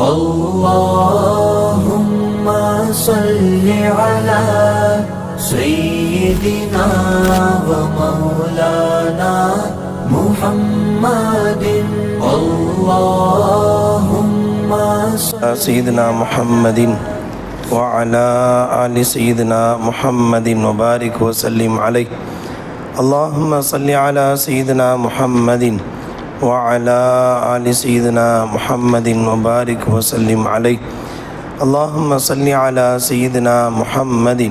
اللهم صل على سيدنا ومولانا محمد اللهم سيدنا محمد وعلى آل سيدنا محمد وبارك وسلم عليه. اللهم صل على سيدنا محمد وعلى آل سيدنا محمد وبارك وسلم عليه. اللهم صل على سيدنا محمد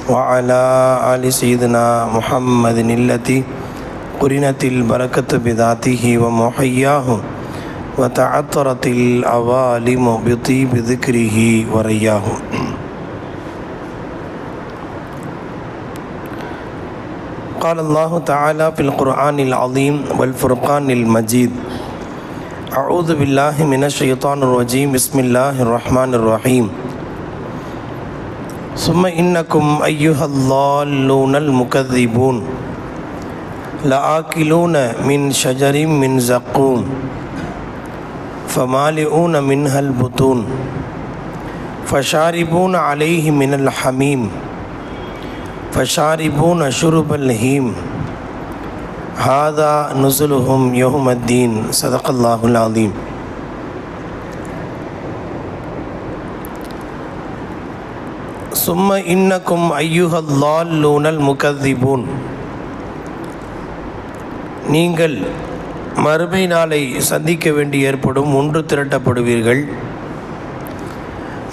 وعلى آل سيدنا محمد التي قرنت البركة بذاته ومحياه وتعطرت الأوالم بطيب ذكره ورياه. قال الله تعالى في القرآن العظيم والفرقان المجيد: أعوذ بالله من الشيطان الرجيم. بسم الله الرحمن الرحيم. ثم إنكم أيها الضالون المكذبون لآكلون من شجر من زقوم فمالئون منها البطون فشاربون عليه من الحميم فشاربون شرب الهيم هذا نزلهم يوم الدين. صدق الله العظيم. ثم إنكم أيها الضالون المكذبون. நீங்கள் மறுமை நாளை சந்திக்க வேண்டி ஏற்படும் ஒன்று திரட்டப்படுவீர்கள்.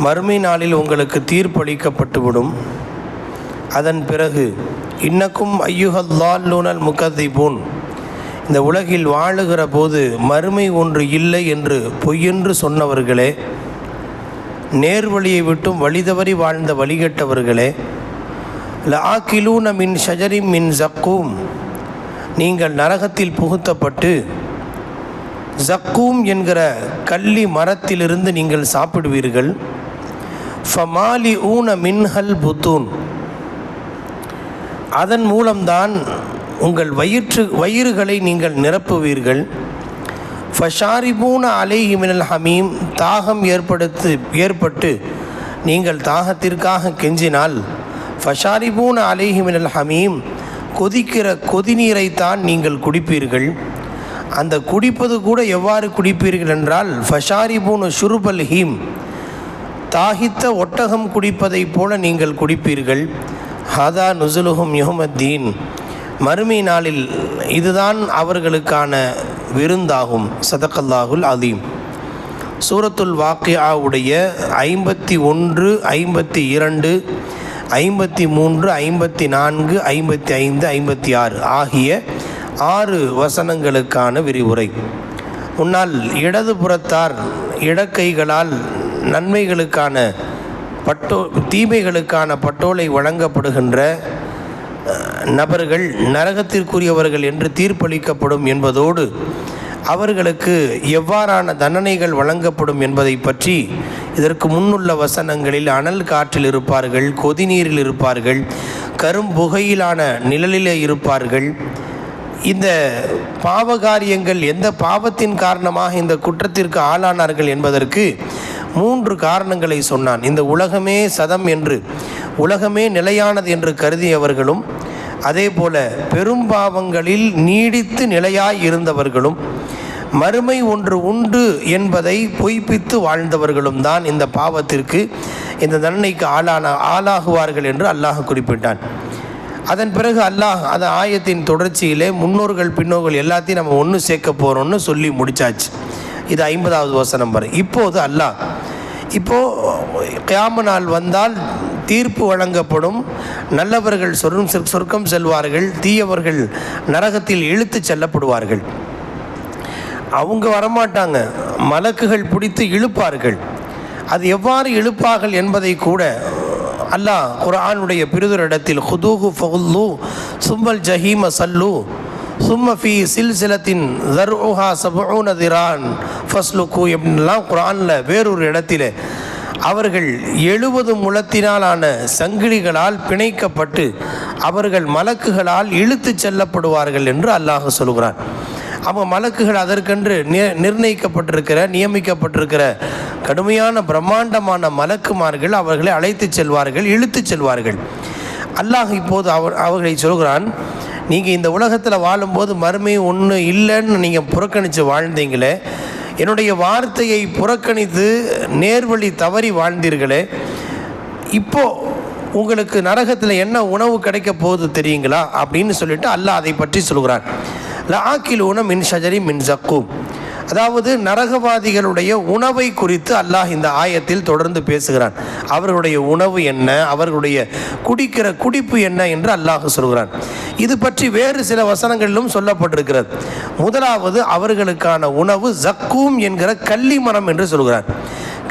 மறுமை நாளில் உங்களுக்கு தீர்ப்பளிக்கப்பட்டுவிடும். அதன் பிறகு இன்னக்கும் ஐயுஹல்லால்லூனல் முகதிபூன், இந்த உலகில் வாழுகிற போது மறுமை ஒன்று இல்லை என்று பொய்யென்று சொன்னவர்களே, நேர்வழியை விட்டும் வழிதவறி வாழ்ந்த வழிகட்டவர்களே, லஆக்கிலூன மின் ஷஜரின் மின் ஜக்கூம், நீங்கள் நரகத்தில் புகுத்தப்பட்டு ஜக்கூம் என்கிற கள்ளி மரத்திலிருந்து நீங்கள் சாப்பிடுவீர்கள். ஃபமாலிஊன மின்ஹல் புத்தூன், அதன் மூலம்தான் உங்கள் வயிறுகளை நீங்கள் நிரப்புவீர்கள். ஃபஷாரிபூன அலைஹி மினல் ஹமீம், தாகம் ஏற்பட்டு நீங்கள் தாகத்திற்காக கெஞ்சினால் ஃபஷாரிபூன அலைஹி மினல் ஹமீம், கொதிக்கிற கொதிநீரைத்தான் நீங்கள் குடிப்பீர்கள். அந்த குடிப்பது கூட எவ்வாறு குடிப்பீர்கள் என்றால் ஃபஷாரிபூன ஷுருபல் ஹீம், தாகித்த ஒட்டகம் குடிப்பதைப் போல நீங்கள் குடிப்பீர்கள். ஹதா நுசுலுஹும் யௌமத்தீன், மறுமை நாளில் இதுதான் அவர்களுக்கான விருந்தாகும். சதகல்லாஹுல் அதீம். சூரத்துல் வாக்கியாவுடைய 51, 52, 53, 54, 55, 56 ஆகிய 6 வசனங்களுக்கான விரிவுரை. முன்னால் இடது புறத்தார் இடக்கைகளால் நன்மைகளுக்கான தீமைகளுக்கான பட்டோலை வழங்கப்படுகின்ற நபர்கள் நரகத்திற்குரியவர்கள் என்று தீர்ப்பளிக்கப்படும் என்பதோடு அவர்களுக்கு எவ்வாறான தண்டனைகள் வழங்கப்படும் என்பதை பற்றி இதற்கு முன்னுள்ள வசனங்களில் அனல் காற்றில் இருப்பார்கள், கொதிநீரில் இருப்பார்கள், கரும்புகையிலான நிழலிலே இருப்பார்கள். இந்த பாவகாரியங்கள் எந்த பாவத்தின் காரணமாக இந்த குற்றத்திற்கு ஆளானார்கள் என்பதற்கு 3 காரணங்களை சொன்னான். இந்த உலகமே சதம் என்று, உலகமே நிலையானது என்று கருதியவர்களும், அதே போல பெரும்பாவங்களில் நீடித்து நிலையாய் இருந்தவர்களும், மறுமை ஒன்று உண்டு என்பதை பொய்ப்பித்து வாழ்ந்தவர்களும் தான் இந்த பாவத்திற்கு, இந்த தண்டனைக்கு ஆளாகுவார்கள் என்று அல்லாஹ் குறிப்பிட்டான். அதன் பிறகு அல்லாஹ் அந்த ஆயத்தின் தொடர்ச்சியிலே முன்னோர்கள் பின்னோர்கள் எல்லாத்தையும் நம்ம ஒன்று சேர்க்க போகிறோம்னு சொல்லி முடித்தாச்சு. இது 50வது வசனம் வரை. இப்போது அல்லாஹ் கியாம நாள் வந்தால் தீர்ப்பு வழங்கப்படும். நல்லவர்கள் சொர்க்கம் செல்வார்கள், தீயவர்கள் நரகத்தில் இழுத்து செல்லப்படுவார்கள். அவங்க வரமாட்டாங்க, மலக்குகள் பிடித்து இழுப்பார்கள். அது எவ்வாறு இழுப்பார்கள் என்பதை கூட அல்லாஹ் குர்ஆனுடைய பிரிதுரிடத்தில் ஹுதூஹு ஃபகுல்லு சும்மல் ஜஹீம சல்லு சும்ம ஃபி சில்சிலத்தின் தர்உஹா சபூன திரான் ஃபஸ்லுக்கு எப்படின்லாம் குர்ஆனில் வேறொரு இடத்தில் அவர்கள் 70 முழத்தினாலான சங்கிலிகளால் பிணைக்கப்பட்டு அவர்கள் மலக்குகளால் இழுத்து செல்லப்படுவார்கள் என்று அல்லாஹ் சொல்கிறான். அவங்க மலக்குகள் அதற்கென்று நிர்ணயிக்கப்பட்டிருக்கிற நியமிக்கப்பட்டிருக்கிற கடுமையான பிரம்மாண்டமான மலக்குமார்கள் அவர்களை அழைத்து செல்வார்கள், இழுத்து செல்வார்கள். அல்லாஹ் இப்போது அவர்களை சொல்கிறான், நீங்கள் இந்த உலகத்தில் வாழும்போது மறுமை ஒன்று இல்லைன்னு நீங்கள் புறக்கணித்து வாழ்ந்தீங்களே, என்னுடைய வார்த்தையை புறக்கணித்து நேர்வழி தவறி வாழ்ந்தீர்களே, இப்போது உங்களுக்கு நரகத்தில் என்ன உணவு கிடைக்க போகுது தெரியுங்களா அப்படின்னு சொல்லிட்டு அல்லாஹ் அதை பற்றி சொல்கிறான். லஆக்கிலூன மின் ஷஜரி மின் ஸக்கூம், அதாவது நரகவாதிகளுடைய உணவை குறித்து அல்லாஹ் இந்த ஆயத்தில் தொடர்ந்து பேசுகிறான். அவர்களுடைய உணவு என்ன, அவர்களுடைய குடிக்கிற குடிப்பு என்ன என்று அல்லாஹ் சொல்கிறான். இது பற்றி வேறு சில வசனங்களிலும் சொல்லப்பட்டிருக்கிறது. முதலாவது அவர்களுக்கான உணவு ஸக்கூம் என்கிற கள்ளி மரம் என்று சொல்கிறான்.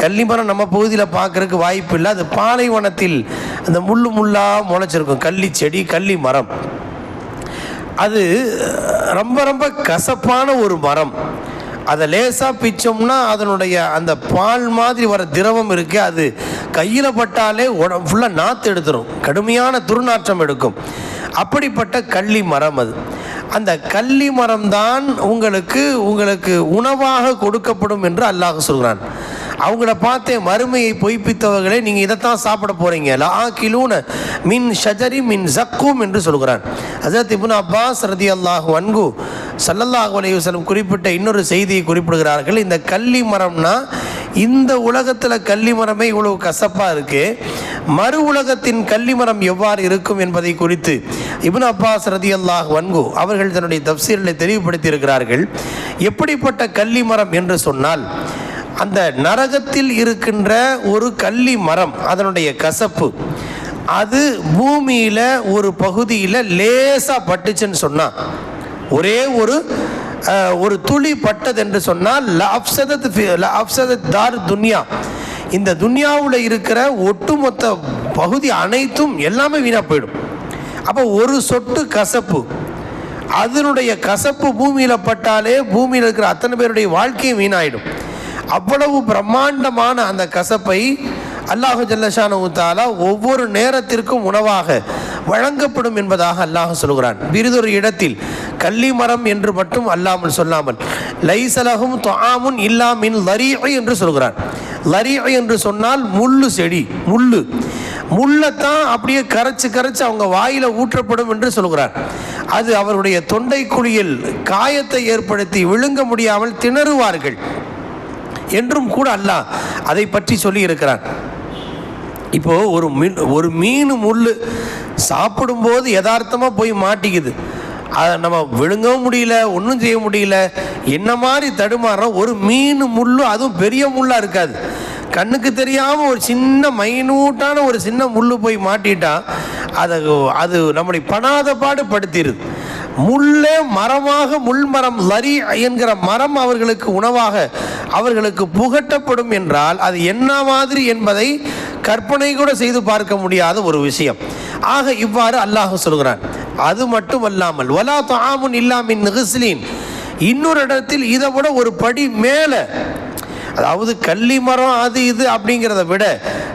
கள்ளிமரம் நம்ம பகுதியில் பார்க்குறதுக்கு வாய்ப்பு இல்லை. அது பாலைவனத்தில் அந்த முள்ளாக முளைச்சிருக்கும் கள்ளி செடி, கள்ளி மரம். அது ரொம்ப ரொம்ப கசப்பான ஒரு மரம். அதை லேசாக பிச்சோம்னா அதனுடைய அந்த பால் மாதிரி வர திரவம் இருக்கு, அது கையில் பட்டாலே உடம்பு ஃபுல்லாக நாற்று எடுத்துரும், கடுமையான துர்நாற்றம் எடுக்கும். அப்படிப்பட்ட கள்ளி மரம் அது. அந்த கள்ளி மரம்தான் உங்களுக்கு உணவாக கொடுக்கப்படும் என்று அல்லாஹ் சொல்கிறான். அவங்கள பார்த்தே மறுமையை பொய்ப்பித்தவர்களே, நீங்கள் இதைத்தான் சாப்பிட போகிறீங்க. லஆக்கிலூன மின் ஷஜரி மின் ஸக்கூம் என்று சொல்கிறான். ஹஸரத் இப்னு அப்பாஸ் ரலியல்லாஹு அன்ஹு ஸல்லல்லாஹு அலைஹி வஸல்லம் குறிப்பிட்ட இன்னொரு செய்தியை குறிப்பிடுகிறார்கள். இந்த கள்ளி மரம்னா, இந்த உலகத்தில் கள்ளி மரமே இவ்வளவு கசப்பாக இருக்குது, மறு உலகத்தின் கள்ளி மரம் எவ்வாறு இருக்கும் என்பதை குறித்து இப்னு அப்பாஸ் ரலியல்லாஹு அன்ஹு அவர்கள் தன்னுடைய தஃப்சீரில் தெளிவுபடுத்தி இருக்கிறார்கள். எப்படிப்பட்ட கள்ளி மரம் என்று சொன்னால், அந்த நரகத்தில் இருக்கின்ற ஒரு கள்ளி மரம், அதனுடைய கசப்பு அது பூமியில் ஒரு பகுதியில் லேசாக பட்டுச்சுன்னு சொன்னால், ஒரே ஒரு துளி பட்டது என்று சொன்னால் லஅஃப்ஸதத் தார் துன்யா, இந்த துன்யாவில் இருக்கிற ஒட்டுமொத்த பகுதி அனைத்தும் எல்லாமே வீணாக போயிடும். அப்போ ஒரு சொட்டு கசப்பு, அதனுடைய கசப்பு பூமியில் பட்டாலே பூமியில் இருக்கிற அத்தனை பேருடைய வாழ்க்கையும் வீணாயிடும். அவ்வளவு பிரம்மாண்டமான அந்த கசப்பை அல்லாஹு ஜல்லஷானஹு தஆலா ஒவ்வொரு நேரத்திற்கும் உணவாக வழங்கப்படும் என்பதாக அல்லாஹ் சொல்கிறான். பிரிதொரு இடத்தில் கள்ளி மரம் என்று மட்டும் அல்லாமல் சொல்லாமல் லைஸலஹும் துஆமுன் இல்லா மின் லரீஇ என்று சொல்கிறான். லரீஇ என்று சொன்னால் முள்ளு செடி, முள்ளைத்தான் அப்படியே கரைச்சு அவங்க வாயில ஊற்றப்படும் என்று சொல்கிறான். அது அவருடைய தொண்டை குழியில் காயத்தை ஏற்படுத்தி விழுங்க முடியாமல் திணறுவார்கள் என்றும் கூட அல்லாஹ் அதை பற்றி சொல்லி இருக்கிறான். இப்போ ஒரு மீன் முள் சாப்பிடும்போது யதார்த்தமாக போய் மாட்டிக்குது, அதை நம்ம விழுங்கவும் முடியல, ஒன்றும் செய்ய முடியல, என்ன மாதிரி தடுமாறுறோம். ஒரு மீன் முள்ளு, அதுவும் பெரிய முள்ளாக இருக்காது, கண்ணுக்கு தெரியாமல் ஒரு சின்ன மைனூட்டான ஒரு சின்ன முள்ளு போய் மாட்டிட்டா அது நம்மளை படாத பாடு படுத்திடுது. முள்ளே மரமாக, முள்மரம் லரி என்கிற மரம் அவர்களுக்கு உணவாக அவர்களுக்கு புகட்டப்படும் என்றால் அது என்ன மாதிரி என்பதை கற்பனை கூட செய்து பார்க்க முடியாத ஒரு விஷயம். ஆக இவ்வாறு அல்லாஹ் சொல்கிறான். அது மட்டுமல்லாமல் வலா துஆமுன் இல்லா மின் கிஸ்லீன், இன்னொரு இடத்தில் இதை விட ஒரு படி மேலே, அதாவது கள்ளி மரம் அது இது அப்படிங்கிறத விட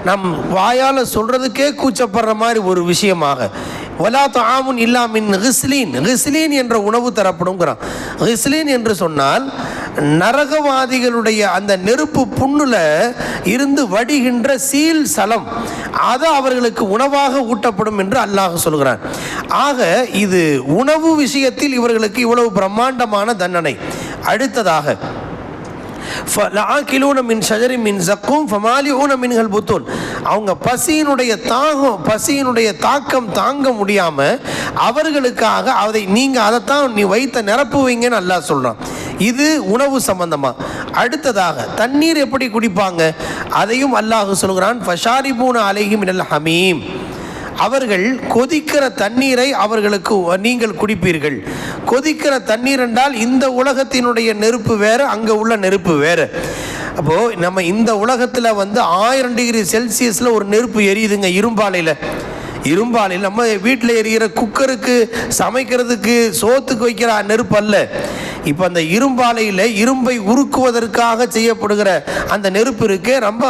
நம் வாயால் சொல்கிறதுக்கே கூச்சப்படுற மாதிரி ஒரு விஷயமாக வலா துஆமுன் இல்லா மின் கிஸ்லீன், கிஸ்லீன் என்ற உணவு தரப்படும்ங்கிறான். கிஸ்லீன் என்று சொன்னால் நரகவாதிகளுடைய அந்த நெருப்பு புண்ணுல இருந்து வடிகின்ற சீல் சலம், அது அவர்களுக்கு உணவாக ஊட்டப்படும் என்று அல்லாஹ் சொல்கிறான். ஆக இது உணவு விஷயத்தில் இவர்களுக்கு இவ்வளவு பிரம்மாண்டமான தண்டனை. அடுத்ததாக அவங்க பசியினுடைய தாக்கம் தாங்க முடியாம அவர்களுக்காக அதைத்தான் நீ வைத்த நிரப்புவீங்கன்னு அல்லாஹ் சொல்றான். இது உணவு சம்பந்தமா. அடுத்ததாக தண்ணீர் எப்படி குடிப்பாங்க அதையும் அல்லாஹ் சொல்கிறான். ஃபஷாரிபூன அலைஹி மினல் ஹமீம், அவர்கள் கொதிக்கிற தண்ணீரை அவர்களுக்கு நீங்கள் குடிப்பீர்கள். கொதிக்கிற தண்ணீர் என்றால் இந்த உலகத்தினுடைய நெருப்பு வேறு, அங்கே உள்ள நெருப்பு வேறு. அப்போது நம்ம இந்த உலகத்தில் 1000 டிகிரி செல்சியஸில் ஒரு நெருப்பு எரியுதுங்க இரும்பாலையில் நம்ம வீட்டில் எரிகிற குக்கருக்கு சமைக்கிறதுக்கு சோத்துக்கு வைக்கிற நெருப்பு அல்ல. இப்போ அந்த இரும்பாலையில் இரும்பை உருக்குவதற்காக செய்யப்படுகிற அந்த நெருப்பு இருக்கு, ரொம்ப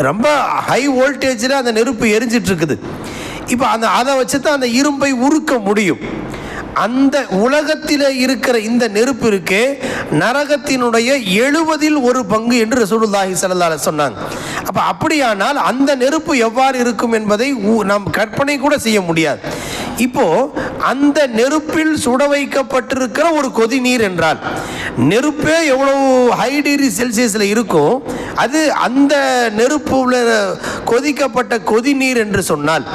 ரொம்ப ஹை வோல்டேஜில் அந்த நெருப்பு எரிஞ்சிட்டு இருக்குது. இப்போ அதை வச்சு தான் அந்த இரும்பை உருக்க முடியும். அந்த உலகத்தில் இருக்கிற இந்த நெருப்பு இருக்கே நரகத்தினுடைய 70% என்று ரசூலுல்லாஹி ஸல்லல்லாஹு அலைஹி சொன்னாங்க. அப்போ அப்படியானால் அந்த நெருப்பு எவ்வாறு இருக்கும் என்பதை நாம் கற்பனை கூட செய்ய முடியாது. இப்போ அந்த நெருப்பில் சுட வைக்கப்பட்டிருக்கிற ஒரு கொதி நீர் என்றால் நெருப்பே எவ்வளவு ஹை டிகிரி செல்சியஸில் இருக்கும், அது அந்த நெருப்புல கொதிக்கப்பட்ட கொதி நீர் என்று சொன்னால்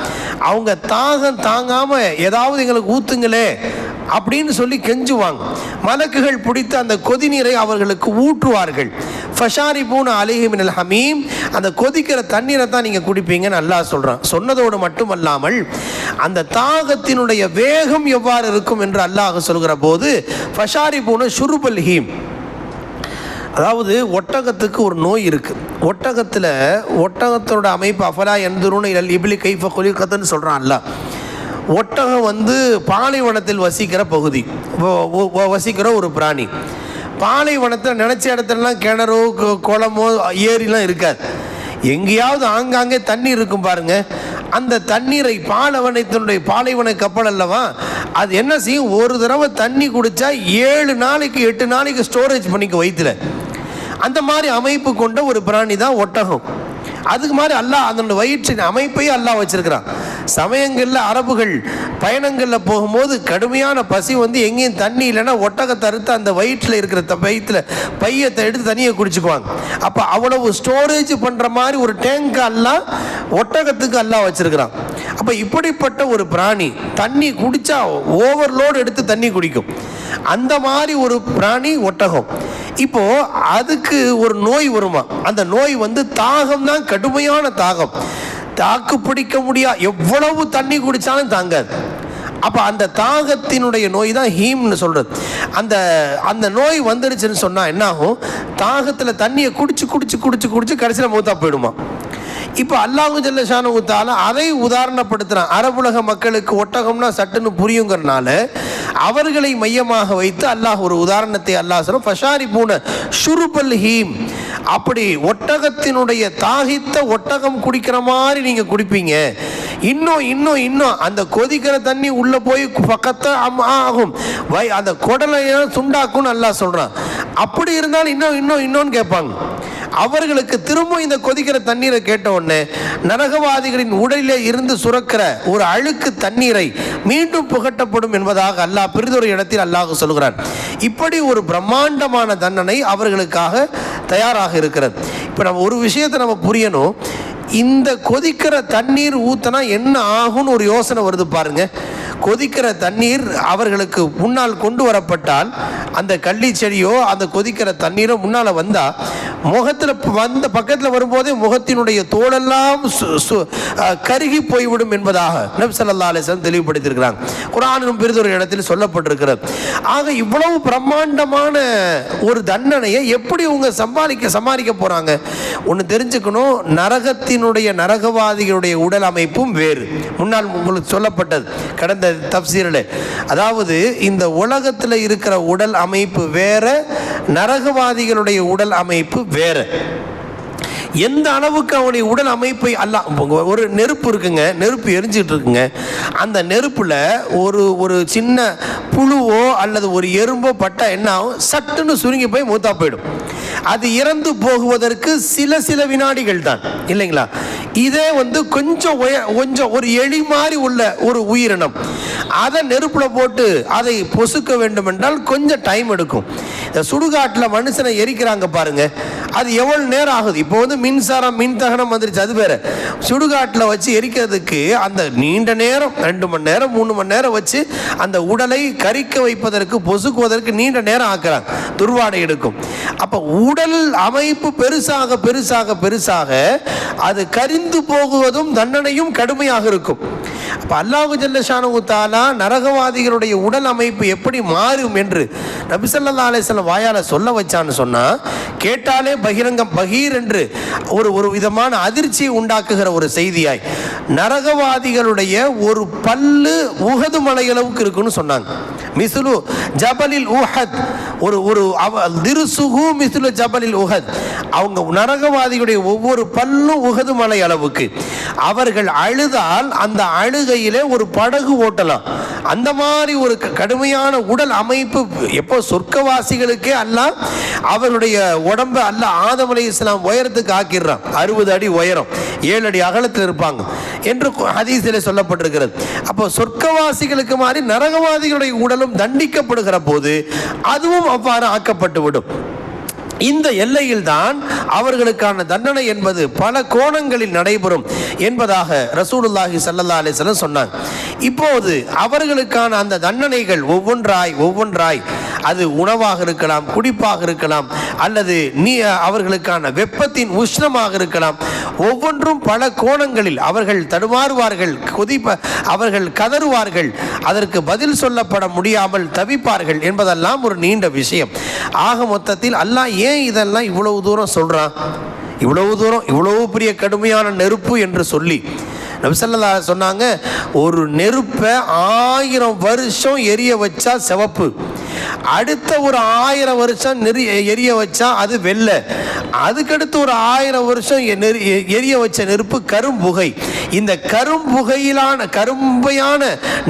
அவங்க தாகம் தாங்காம ஏதாவது எங்களுக்கு ஊத்துங்களே அப்படின்னு சொல்லி கெஞ்சுவாங்க. மலக்குகள் பிடித்து அந்த கொதி நீரை அவர்களுக்கு ஊற்றுவார்கள். ஃபஷாரிபூன அலைஹி மினல் ஹமீம், அந்த கொதிக்கிற தண்ணீரை தான் நீங்கள் குடிப்பீங்கன்னு அல்லாஹ் சொல்கிறான். சொன்னதோடு மட்டுமல்லாமல் அந்த தாகத்தினுடைய வேகம் எவ்வாறு இருக்கும் என்று அல்லாஹ் சொல்கிற போது ஃபஷாரிபூன ஷுருபல் ஹீம், அதாவது ஒட்டகத்துக்கு ஒரு நோய் இருக்குது. ஒட்டகத்தோட அமைப்பு அஃபலா யன்துரூன இலல் இப்லி கைஃப குலிகத்னு சொல்கிறான் அல்லாஹ். ஒட்டகம் பாலைவனத்தில் வசிக்கிற ஒரு பிராணி. பாலைவனத்தில் நினச்ச இடத்துலலாம் கிணறோ குளமோ ஏரிலாம் இருக்காது. எங்கேயாவது ஆங்காங்கே தண்ணி இருக்கும் பாருங்க. அந்த தண்ணீரை பாலைவன கப்பல் அல்லவா, அது என்ன செய்யும், ஒரு தடவை தண்ணி குடித்தா 7 நாளைக்கு 8 நாளைக்கு ஸ்டோரேஜ் பண்ணிக்க வயிற்றுல. அந்த மாதிரி அமைப்பு கொண்ட ஒரு பிராணி தான் ஒட்டகம். அதுக்கு மாதிரி அல்லாஹ் அதனோட வயிற்றின் அமைப்பையும் அல்லாஹ் வச்சிருக்கிறான். சமயங்களில் அரபுகள் பயணங்களில் போகும்போது கடுமையான பசி எங்கேயும் தண்ணி இல்லைன்னா ஒட்டகத்தை அறுத்து அந்த வயிற்றில் இருக்கிற பையத்தை எடுத்து தண்ணியை குடிச்சுக்குவாங்க. அப்போ அவ்வளவு ஸ்டோரேஜ் பண்ணுற மாதிரி ஒரு டேங்க் அல்லாஹ் ஒட்டகத்துக்கு அல்லாஹ் வச்சிருக்கிறான். அப்போ இப்படிப்பட்ட ஒரு பிராணி தண்ணி குடித்தா ஓவர்லோடு எடுத்து தண்ணி குடிக்கும். அந்த மாதிரி ஒரு பிராணி ஒட்டகம். இப்போ அதுக்கு ஒரு நோய் வருமா, அந்த நோய் தாகம் தான், கடுமையான தாகம், தாக்கு பிடிக்க முடியாது, எவ்வளவு தண்ணி குடித்தாலும் தாங்காது. அப்போ அந்த தாகத்தினுடைய நோய் தான் ஹீம்னு சொல்கிறது. அந்த நோய் வந்துடுச்சுன்னு சொன்னால் என்ன ஆகும், தாகத்தில் தண்ணியை குடிச்சு கடைசியில் மூத்தா போயிடுமா. இப்போ அல்லாஹு ஜல்ல ஷானஹு தஆலா அதை உதாரணப்படுத்துகிறான். அரபுலக மக்களுக்கு ஒட்டகம்னா சட்டுன்னு புரியுங்கிறனால அவர்களை மையமாக வைத்து அல்லாஹ் ஒரு உதாரணத்தை அல்லாஹ் சொல்ல ஃபஷாரிபூன ஷுருபல் ஹீம், அப்படி ஒட்டகத்தினுடைய தாகித்த ஒட்டகம் குடிக்கிற மாதிரி நீங்கள் குடிப்பீங்க. இன்னும் அந்த கொதிக்கிற தண்ணி உள்ளே போய் பக்கத்தை ஆகும், அந்த குடலை சுண்டாக்கும்னு அல்லாஹ் சொல்கிறான். அப்படி இருந்தாலும் இன்னொன்னு கேட்பாங்க. அவர்களுக்கு திரும்ப இந்த கொதிக்கிற தண்ணீரை கேட்ட உடனே நரகவாதிகளின் உடலிலே இருந்து சுரக்கிற ஒரு அழுக்கு தண்ணீரை மீண்டும் புகட்டப்படும் என்பதாக அல்லாஹ் பிறிதொரு இடத்தில் அல்லாஹ் சொல்கிறான். இப்படி ஒரு பிரம்மாண்டமான தண்டனை அவர்களுக்காக தயாராக இருக்கிறது. இப்போ நம்ம ஒரு விஷயத்தை நம்ம புரியணும். இந்த கொதிக்கிற தண்ணீர் ஊற்றினா என்ன ஆகும்னு ஒரு யோசனை வருது பாருங்க. கொதிக்கிற தண்ணீர் அவர்களுக்கு முன்னால் கொண்டு வரப்பட்டால் அந்த கள்ளி செடியோ அந்த கொதிக்கிற தண்ணீரோ முன்னால் வந்தால் முகத்தில் பக்கத்தில் வரும்போதே முகத்தினுடைய தோலெல்லாம் கருகி போய்விடும் என்பதாக நபி ஸல்லல்லாஹு அலைஹி வஸல்லம் தெளிவுபடுத்தியிருக்கிறாங்க. குர்ஆனிலும் பெரிதொரு இடத்தில் சொல்லப்பட்டிருக்கிறது. ஆக இவ்வளவு பிரம்மாண்டமான ஒரு தண்டனையை எப்படி அவங்க சமாளிக்க போகிறாங்க? ஒன்று தெரிஞ்சுக்கணும், நரகவாதிகளுடைய உடல் அமைப்பும் வேறு. முன்னால் உங்களுக்கு சொல்லப்பட்டது கடந்த தஃப்சீரில், அதாவது இந்த உலகத்தில் இருக்கிற உடல் அமைப்பு வேற, நரகவாதிகளுடைய உடல் அமைப்பு வேற. எந்த அளவுக்கு அவனுடைய உடல் அமைப்பை ஒரு நெருப்பு இருக்குங்க, நெருப்பு எரிஞ்சிட்டு இருக்குங்க. அந்த நெருப்புல ஒரு சின்ன புழுவோ அல்லது ஒரு எறும்போ பட்டா என்ன ஆகும், சட்டுன்னு சுருங்கி போய் மூத்தா போயிடும். அது இறந்து போகுவதற்கு சில வினாடிகள் தான், இல்லைங்களா? இதே கொஞ்சம் ஒரு எலி மாதிரி உள்ள ஒரு உயிரினம், அதை நெருப்புல போட்டு அதை பொசுக்க வேண்டும் என்றால் கொஞ்சம் டைம் எடுக்கும். இந்த சுடுகாட்டில் மனுஷனை எரிக்கிறாங்க பாருங்க, அது எவ்வளவு நேரம் ஆகுது. இப்போ மின்சாரம் மின்தகனம் வந்துருச்சு, அது வேற. சுடுகாட்டில் வச்சு எரிக்கிறதுக்கு அந்த நீண்ட நேரம் 2 மணி நேரம் 3 மணி நேரம் வச்சு அந்த உடலை கரிக்க வைப்பதற்கு பொசுக்குவதற்கு நீண்ட நேரம் ஆக்குறாங்க, துர்வாடை எடுக்கும். அப்போ உடல் அமைப்பு பெருசாக அது கரிந்து போகுவதும் தண்டனையும் கடுமையாக இருக்கும். அப்போ அல்லாஹு ஜல்ல ஷானஹு தஆலா நரகவாதிகளுடைய உடல் அமைப்பு எப்படி மாறும் என்று நபி ஸல்லல்லாஹு அலைஹி வஸல்லம் வாயால சொல்ல வச்சான்னு சொன்னா, கேட்டாலே பகீர் என்று ஒரு விதமான அதிர்ச்சியை உண்டாக்குகிற ஒரு செய்தியாய் நரகவாதிகளுடைய ஒரு பல்லு உஹது மலை அளவுக்கு இருக்குன்னு சொன்னாங்க. மிஸ்லு ஜபலில் உஹத், ஒரு திர்சுஹு மிஸ்லு ஜபலில் உஹத். அவங்க நரகவாதிகளுடைய ஒவ்வொரு பல்லும் உஹது மலை அளவுக்கு. அவர்கள் அழுதால் அந்த அழுகையிலே ஒரு படகு ஓட்டலாம், அந்த மாதிரி ஒரு கடுமையான உடல் அமைப்பு. எப்போ சொர்க்கவாசிகளுக்கே அல்லாஹ் அவருடைய உடம்பை அல்லாஹ் ஆதம் அலைஹிஸ்ஸலாம் உயரத்துக்கு ஆக்கிடுறான். 60 அடி உயரம், 7 அடி அகலத்தில் இருப்பாங்க என்று ஹதீஸில் சொல்லப்பட்டிருக்கிறது. அப்போ சொர்க்கவாசிகளுக்கு மாதிரி நரகவாதிகளுடைய உடலும் தண்டிக்கப்படுகிற போது அதுவும் அவ்வாறு ஆக்கப்பட்டு விடும். இந்த எல்லையில் தான் அவர்களுக்கான தண்டனை என்பது பல கோணங்களில் நடைபெறும் என்பதாக ரசூலுல்லாஹி ஸல்லல்லாஹு அலைஹி வஸல்லம் சொன்னாங்க. இப்போது அவர்களுக்கான அந்த தண்டனைகள் ஒவ்வொன்றாய் அது உணவாக இருக்கலாம், குடிப்பாக இருக்கலாம், அல்லது அவர்களுக்கான வெப்பத்தின் உஷ்ணமாக இருக்கலாம். ஒவ்வொன்றும் பல கோணங்களில் அவர்கள் தடுமாறுவார்கள், அவர்கள் கதறுவார்கள், அதற்கு பதில் சொல்லப்பட முடியாமல் தவிப்பார்கள் என்பதெல்லாம் ஒரு நீண்ட விஷயம். ஆக மொத்தத்தில் அல்லாஹ் ஏன் இதெல்லாம் இவ்வளவு தூரம் சொல்றான்? இவ்வளவு பெரிய கடுமையான நெருப்பு என்று சொல்லி நபி ஸல்லல்லாஹு அலைஹி சொன்னாங்க, ஒரு நெருப்பை 1000 வருஷம் எரிய வச்சா சிவப்பு, அடுத்த ஒரு 1000 வருஷம் எரிய வச்சா அது வெள்ளை, அதுக்கடுத்து ஒரு 1000 வருஷம் எரிய வச்ச நெருப்பு கரும்புகை. இந்த கரும்பையான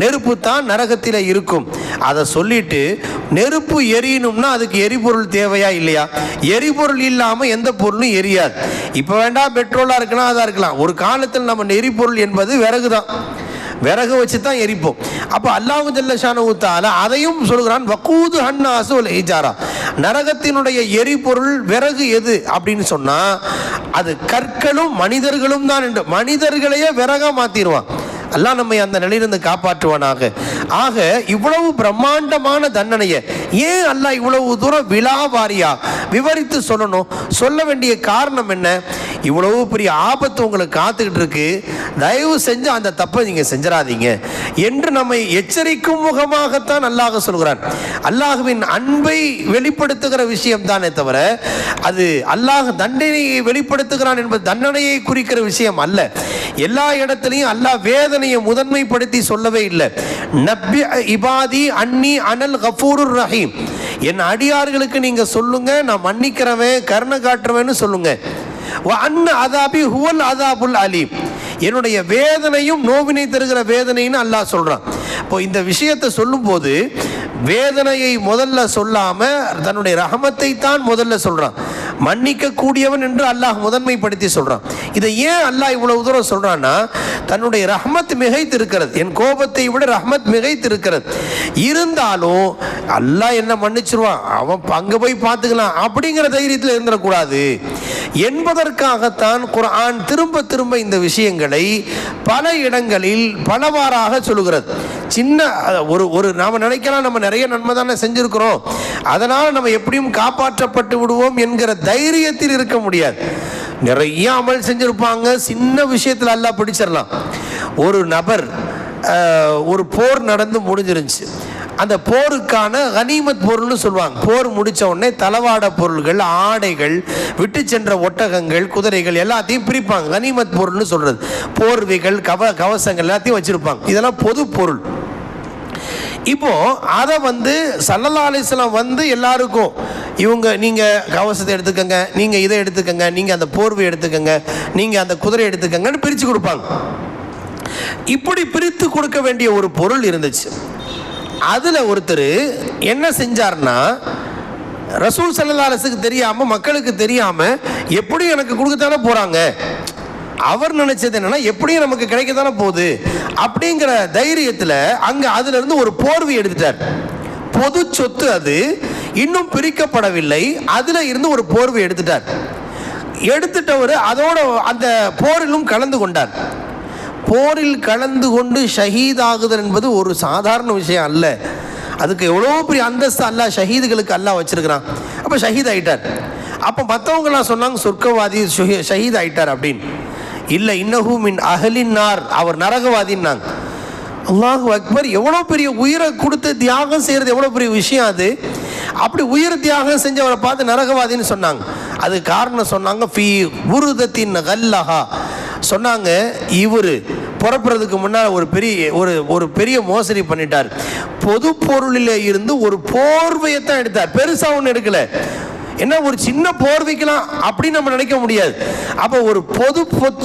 நெருப்பு தான் நரகத்தில் இருக்கும். அதை சொல்லிட்டு நெருப்பு எரியணும்னா அதுக்கு எரிபொருள் தேவையா இல்லையா? எரிபொருள் இல்லாமல் எந்த பொருளும் எரியாது. இப்போ வேண்டாம் பெட்ரோலாக இருக்கலாம், அதாக இருக்கலாம். ஒரு காலத்தில் நம்ம எரிபொருள் என்பது விறகு தான், விறகு வச்சு தான் எரிப்போம். அப்போ அல்லாஹு ஜல்ல ஷானஹு தஆலா அதையும் சொல்கிறான், வகூது ஹன்னாசு வல் ஹிஜாரா. நரகத்தினுடைய எரிபொருள் விறகு எது அப்படின்னு சொன்னா அது கற்களும் மனிதர்களும் தான் என்று மனிதர்களையே விறகா மாத்திடுவான். அல்லாஹ் நம்மை அந்த நிலையிலிருந்து காப்பாற்றுவானாக. ஆக இவ்வளவு பிரம்மாண்டமான தண்டனையை ஏன் அல்லாஹ் இவ்வளவு தூரம் விலாவாரியா விவரித்து சொல்லணும்? சொல்ல வேண்டிய காரணம் என்ன? இவ்வளவு பெரிய ஆபத்து உங்களுக்கு காத்துக்கிட்டு இருக்கு, தயவு செஞ்சு அந்த தப்பை நீங்க செஞ்சிடாதீங்க என்று நம்மை எச்சரிக்கும் முகமாகத்தான் அல்லாஹ் சொல்கிறான். அல்லாஹ்வின் அன்பை வெளிப்படுத்துகிற விஷயம் தானே தவிர அது அல்லாஹ் தண்டனையை வெளிப்படுத்துகிறான் என்பது தண்டனையை குறிக்கிற விஷயம் அல்ல. எல்லா இடத்திலையும் அல்லாஹ் வேதனையை முதன்மைப்படுத்தி சொல்லவே இல்லை. நப்பி இபாதி அன்னி அனல் கஃபூருர் ரஹீம், என் அடியார்களுக்கு நீங்க சொல்லுங்க நான் மன்னிக்கிறவன் கருணை காட்டுறவன்னு சொல்லுங்க. அதாபி ஹுவல் அதாபுல் அலீம், என்னுடைய வேதனையும் நோவினை தருகிற வேதனைன்னு அல்லாஹ் சொல்றான். இப்போ இந்த விஷயத்தை சொல்லும் போது வேதனையை முதல்ல சொல்லாம தன்னுடைய ரஹமத்தை தான் முதல்ல சொல்றான். மன்னிக்க கூடியவன் என்று அல்லாஹ் முதன்மைப்படுத்தி சொல்றான். இதை ஏன் அல்லாஹ் இவ்வளவு தூரம் சொல்றான்னா, தன்னுடைய ரஹமத் மிகைத்து இருக்கிறது, என் கோபத்தை விட ரஹமத் மிகைத்து இருக்கிறது. இருந்தாலும் அல்லாஹ் என்ன மன்னிச்சிருவான், அவன் அங்க போய் பார்த்துக்கலாம் அப்படிங்கிற தைரியத்தில் இருந்துடக்கூடாது என்பதற்காகத்தான் குர்ஆன் திரும்ப திரும்ப இந்த விஷயங்களை பல இடங்களில் பலவாறாக சொல்லுகிறது. சின்ன ஒரு நாம நினைக்கலாம் நம்ம நிறைய நன்மை தானே செஞ்சிருக்கிறோம், அதனால நம்ம எப்படியும் காப்பாற்றப்பட்டு விடுவோம் என்கிற தைரியத்தில் இருக்க முடியாது. நிறைய அமல் செஞ்சிருப்பாங்க, சின்ன விஷயத்தில் அல்லாஹ் பிடிச்சிடலாம். ஒரு நபர் ஒரு போர் நடந்து முடிஞ்சிருந்துச்சு, அந்த போருக்கான கனிமத் பொருள்னு சொல்லுவாங்க. போர் முடித்த உடனே தளவாட பொருள்கள், ஆடைகள், விட்டு சென்ற ஒட்டகங்கள், குதிரைகள் எல்லாத்தையும் பிரிப்பாங்க. கனிமத் பொருள்னு சொல்றது போர்வைகள், கவசங்கள் எல்லாத்தையும் வச்சிருப்பாங்க. இதெல்லாம் பொது பொருள். இப்போ அதை ஸல்லல்லாஹு அலைஹி வஸல்லம் எல்லாருக்கும் நீங்க கவசத்தை எடுத்துக்கங்க, நீங்க இதை எடுத்துக்கங்க, நீங்க அந்த போர்வை எடுத்துக்கங்க, நீங்க அந்த குதிரை எடுத்துக்கங்கன்னு பிரித்து கொடுப்பாங்க. இப்படி பிரித்து கொடுக்க வேண்டிய ஒரு பொருள் இருந்துச்சு. அதுல ஒருத்தர் என்ன செஞ்சார்னா, ரசூல் ஸல்லல்லாஹு அலைஹி வஸல்லம் தெரியாம, மக்களுக்கு தெரியாம எப்படி எனக்கு கொடுக்கத்தானே போறாங்க, அவர் நினைச்சது என்னன்னா எப்படியும் நமக்கு கிடைக்கத்தானே போகுது அப்படிங்கிற தைரியத்தில் அங்க அதுல இருந்து ஒரு போர்வை எடுத்துட்டார். பொது சொத்து அது, இன்னும் பிரிக்கப்படவில்லை. அதுல இருந்து ஒரு போர்வை எடுத்துட்டார். எடுத்துட்டவர் அதோட அந்த போரிலும் கலந்து கொண்டார். போரில் கலந்து கொண்டு ஷஹீத் ஆகுதல் என்பது ஒரு சாதாரண விஷயம் அல்ல. அதுக்கு எவ்வளோ பெரிய அந்தஸ்து அல்லாஹ் ஷஹீதுகளுக்கு அல்லாஹ் வச்சிருக்கிறான். அப்போ ஷஹீத் ஆயிட்டார். அப்போ மற்றவங்களாம் சொன்னாங்க சொர்க்கவாதி ஷஹீத் ஆயிட்டார் அப்படின்னு. இல்லை, இன்னஹு மின் அஹ்லின் நார், அவர் நரகவாதின்னாங்க. அல்லாஹு அக்பர்! எவ்வளோ பெரிய உயிரை கொடுத்து தியாகம் செய்கிறது எவ்வளோ பெரிய விஷயம் அது. அப்படி உயிர் தியாகம் செஞ்சவரை பார்த்து நரகவாதின்னு சொன்னாங்க. அது காரணம் சொன்னாங்க, ஃபீ புருதத்தின் கல்லஹா சொன்னாங்க, இவர் புறப்படுறதுக்கு முன்னால் ஒரு பெரிய மோசடி பண்ணிட்டார். பொது பொருளில் இருந்து ஒரு போர்வையை தான் எடுத்தார், பெருசாக ஒன்று எடுக்கல. என்ன ஒரு சின்ன போர்வைக்கலாம் அப்படின்னு நம்ம நினைக்க முடியாது. அப்போ ஒரு பொது